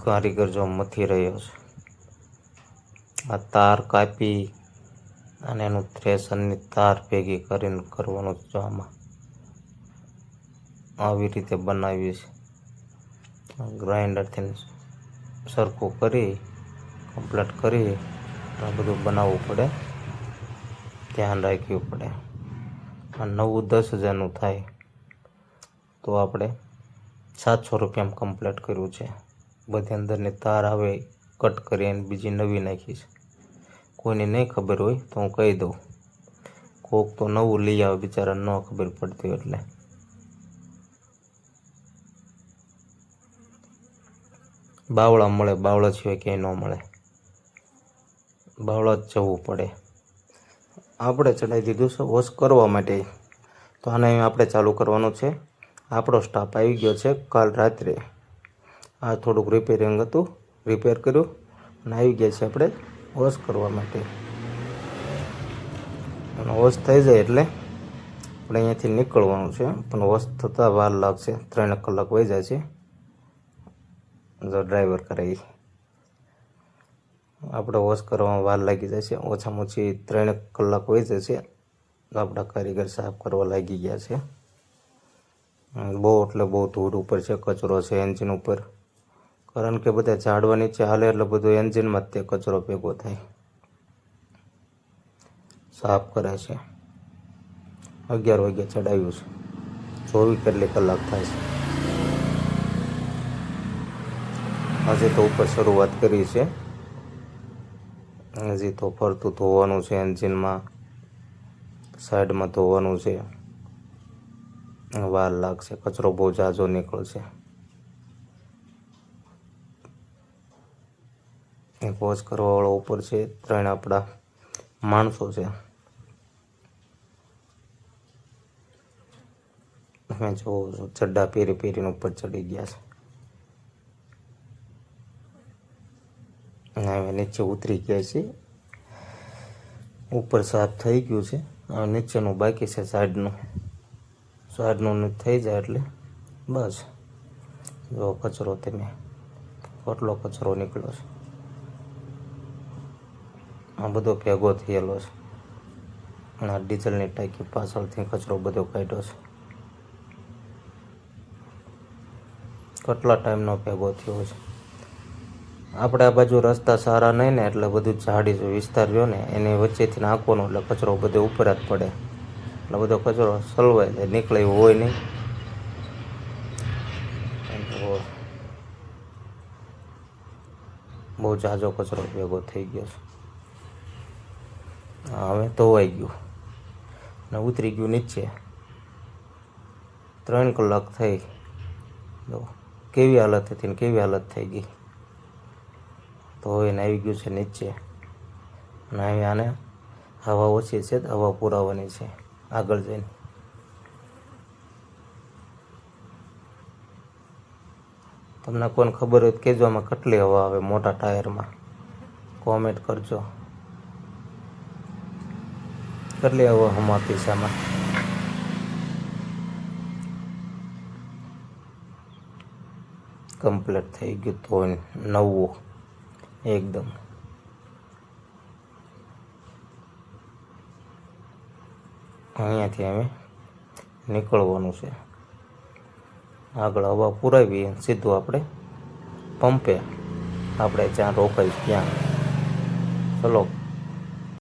કારીગર જો મથી રહ્યો છે. આ તાર કાપી અને એનું થ્રેશરની તાર ભેગી કરીને કરવાનું જો આમાં આવી રીતે બનાવી છે. ગ્રાઇન્ડરથી સરખું કરી કમ્પ્લીટ કરી આ બધું બનાવવું પડે, ધ્યાન રાખવું પડે. આ 9-10 હજારનું થાય તો આપણે 700 રૂપિયામાં કમ્પ્લીટ કર્યું છે. બધી અંદરની તાર આવે કટ કરી અને બીજી નવી નાખી છે. કોઈને નહીં ખબર હોય તો હું કહી દઉં. કોક તો નવું લઈ આવે બિચારાને ન ખબર પડતી હોય એટલે. બાવળા મળે, બાવળા સિવાય ક્યાંય ન મળે. બાવળા જ જવું પડે. આપણે ચડાવી દીધું છે વોશ કરવા માટે. તો આને આપણે ચાલુ કરવાનું છે. આપણો સ્ટાફ આવી ગયો છે કાલ રાત્રે. આ થોડુંક રિપેરિંગ હતું, રિપેર કર્યું અને આવી ગયા છે આપણે વોશ કરવા માટે. અને વોશ થઈ જાય એટલે આપણે અહીંયાથી નીકળવાનું છે, પણ વોશ થતાં વાર લાગશે. 3 કલાક વહી જાય છે. જો ડ્રાઈવર કરે આપણે વોશ કરવામાં વાર લાગી જાય છે. ઓછામાં ઓછી 3 કલાક વહી જશે. આપણા કારીગર સાફ કરવા લાગી ગયા છે. બહુ એટલે બહુ ધૂળ ઉપર છે, કચરો છે એન્જિન ઉપર. કારણ કે બધા ઝાડવા નીચે હાલે એટલે બધું એન્જિનમાં જ તે કચરો ભેગો થાય. સાફ કરે છે. 11 વાગે ચડાવ્યું છે. 24 કેટલી કલાક થાય છે. આજે તો ઉપર શરૂઆત કરી છે. હજી તો ફરતું ધોવાનું છે, એન્જિનમાં સાઈડમાં ધોવાનું છે. વાર લાગશે, કચરો બહુ ઝાઝો નીકળશે. એક વોશ કરવાવાળો ઉપર છે, 3 આપણા માણસો છે. તમે જો ચડ્ડા પહેરીને ઉપર ચડી ગયા છે. અને હવે નીચે ઉતરી ગયા છે. ઉપર સાફ થઈ ગયું છે. હવે નીચેનું બાકી છે, સાઈડનું થઈ જાય એટલે બસ. જો કચરો તમે કેટલો કચરો નીકળ્યો છે. આ બધો ભેગો થયેલો છે. અને આ ડીઝલની ટાંકી પાછળથી કચરો બધો કાઢ્યો છે. કેટલા ટાઈમનો ભેગો થયો છે. આપણે આ બાજુ રસ્તા સારા નહીં ને એટલે બધું ઝાડી વિસ્તાર રહ્યો ને એની વચ્ચેથી નાખવાનો એટલે કચરો બધો ઉપર જ પડે. એટલે બધો કચરો સલવાઈ જાય, નીકળે એવું હોય નહીં. બહુ ઝાઝો કચરો ભેગો થઈ ગયો છે. હવે ધોવાઈ ગયું ને ઉતરી ગયું નીચે. 3 કલાક થઈ. કેવી હાલત હતી ને કેવી હાલત થઈ ગઈ. તો એને આવી ગયું છે નીચે. અને હવે આને હવા ઓછી છે, હવા પુરાવાની છે આગળ જઈને. તમને કોઈને ખબર હોય તો કહેજો આમાં કેટલી હવા આવે મોટા ટાયરમાં. કોમેન્ટ કરજો કેટલી હવા હમાતી છે આમાં. કમ્પ્લીટ થઈ ગયું તો નવું એકદમ. અહીંયાથી હવે નીકળવાનું છે. આગળ હવા પુરાવી સીધું આપણે પંપે આપણે જ્યાં રોકાઈ ત્યાં. ચલો.